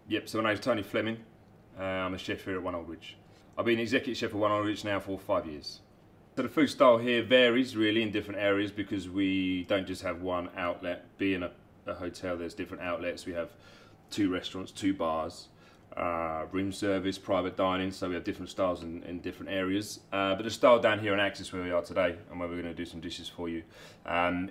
Yep, so my name's Tony Fleming. I'm a chef here at One Aldwych. I've been executive chef at One Aldwych now for 5 years. So the food style here varies really in different areas because we don't just have one outlet. Being a hotel, there's different outlets. We have 2 restaurants, 2 bars, room service, private dining, so we have different styles in different areas. But the style down here in Axis where we are today and where we're going to do some dishes for you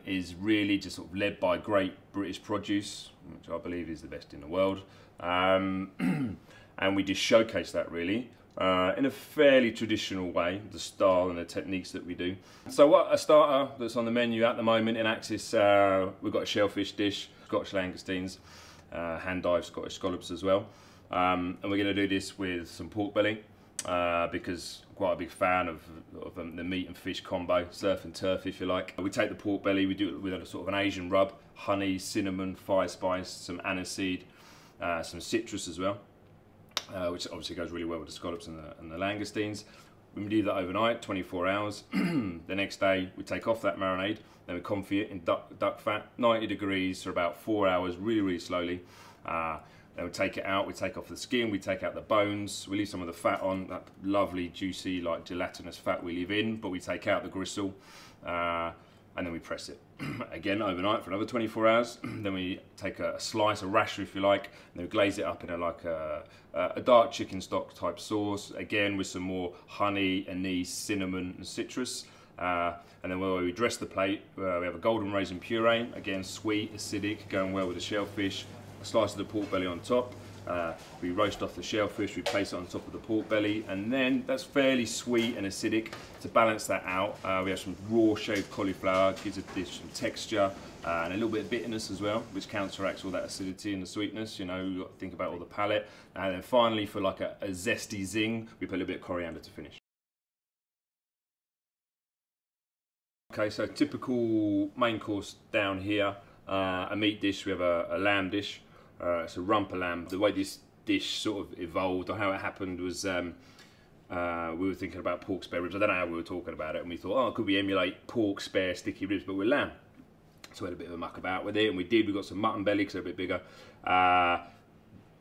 is really just sort of led by great British produce, which I believe is the best in the world. And we just showcase that really in a fairly traditional way, the style and the techniques that we do. So what a starter that's on the menu at the moment in Axis, we've got a shellfish dish, Scotch langoustines, hand-dyed Scottish scallops as well. And we're going to do this with some pork belly because I'm quite a big fan of the meat and fish combo, surf and turf if you like. We take the pork belly, we do it with a sort of an Asian rub, honey, cinnamon, fire spice, some aniseed, some citrus as well, which obviously goes really well with the scallops and the langoustines. We leave that overnight, 24 hours. The next day we take off that marinade, then we confit it in duck fat, 90 degrees for about 4 hours, really slowly. Then we take it out, we take off the skin, we take out the bones, we leave some of the fat on, that lovely juicy like gelatinous fat we leave in, but we take out the gristle and then we press it. Again overnight for another 24 hours. Then we take a slice, a rasher if you like, and then we glaze it up in a dark chicken stock type sauce, again with some more honey, anise, cinnamon and citrus. And then when we dress the plate, we have a golden raisin puree, again sweet, acidic, going well with the shellfish. A slice of the pork belly on top. We roast off the shellfish, we place it on top of the pork belly, and then that's fairly sweet and acidic. To balance that out, we have some raw shaved cauliflower, gives the dish some texture and a little bit of bitterness as well, which counteracts all that acidity and the sweetness. You know, you've got to think about all the palate. And then finally, for like a zesty zing, we put a little bit of coriander to finish. Okay, so typical main course down here, a meat dish, we have a lamb dish. It's a rumper lamb. The way this dish sort of evolved, or how it happened, was we were thinking about pork spare ribs. I don't know how we were talking about it, and we thought, oh, could we emulate pork spare sticky ribs, but with lamb? So we had a bit of a muck about with it, and we did. We got some mutton belly because they're a bit bigger.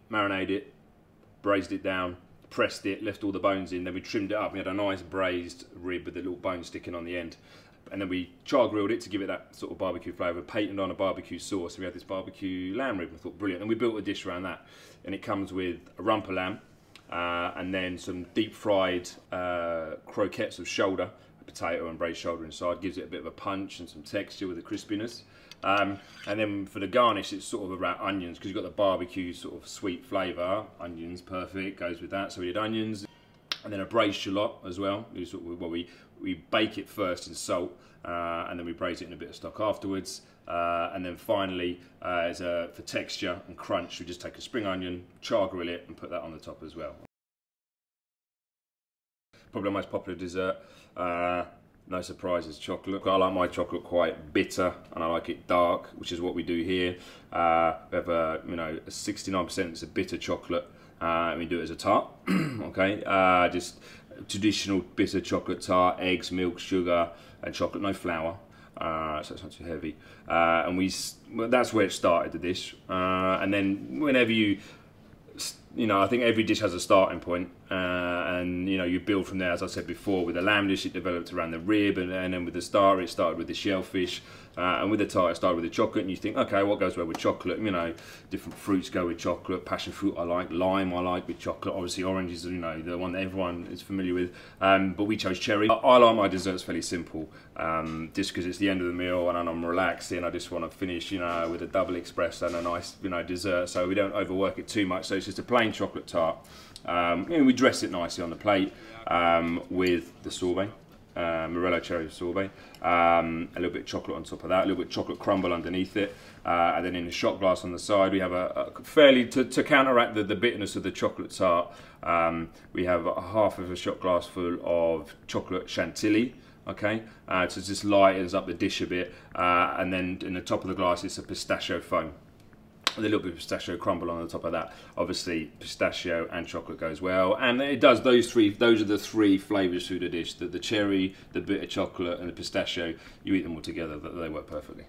Marinated it, braised it down, pressed it, left all the bones in. Then we trimmed it up. We had a nice braised rib with the little bone sticking on the end. And then we char grilled it to give it that sort of barbecue flavour, patented on a barbecue sauce. So we had this barbecue lamb rib, I thought brilliant. And we built a dish around that. And it comes with a rumper lamb and then some deep fried croquettes of shoulder, a potato and braised shoulder inside. Gives it a bit of a punch and some texture with the crispiness. And then for the garnish, it's sort of around onions because you've got the barbecue sort of sweet flavour. Onions, perfect, goes with that. So we did onions. And then a braised shallot as well. We bake it first in salt and then we braise it in a bit of stock afterwards. And then finally, for texture and crunch, we just take a spring onion, char grill it and put that on the top as well. Probably my most popular dessert, no surprises, chocolate. I like my chocolate quite bitter and I like it dark, which is what we do here. We have a 69% is a bitter chocolate. And we do it as a tart, okay? Just traditional bitter chocolate tart, eggs, milk, sugar, and chocolate, no flour, so it's not too heavy. And that's where it started, the dish. And then whenever I think every dish has a starting point, and you build from there. As I said before, with the lamb dish, it developed around the rib, and then with the starter, it started with the shellfish, and with the tart, it started with the chocolate. And you think, okay, what goes well with chocolate? Different fruits go with chocolate. Passion fruit I like, lime I like with chocolate. Obviously, orange is the one that everyone is familiar with, but we chose cherry. I like my desserts fairly simple, just because it's the end of the meal and I'm relaxing. I just want to finish, with a double espresso and a nice, dessert. So we don't overwork it too much. So it's just a plain chocolate tart. We dress it nicely on the plate with the sorbet, Morello cherry sorbet, a little bit of chocolate on top of that, a little bit of chocolate crumble underneath it, and then in a shot glass on the side we have a fairly, to counteract the bitterness of the chocolate tart, we have half of a shot glass full of chocolate chantilly. Okay, so it just lightens up the dish a bit, and then in the top of the glass it's a pistachio foam. With a little bit of pistachio crumble on the top of that. Obviously, pistachio and chocolate goes well, and it does those are the 3 flavours through the dish: the cherry, the bitter chocolate, and the pistachio. You eat them all together; they work perfectly.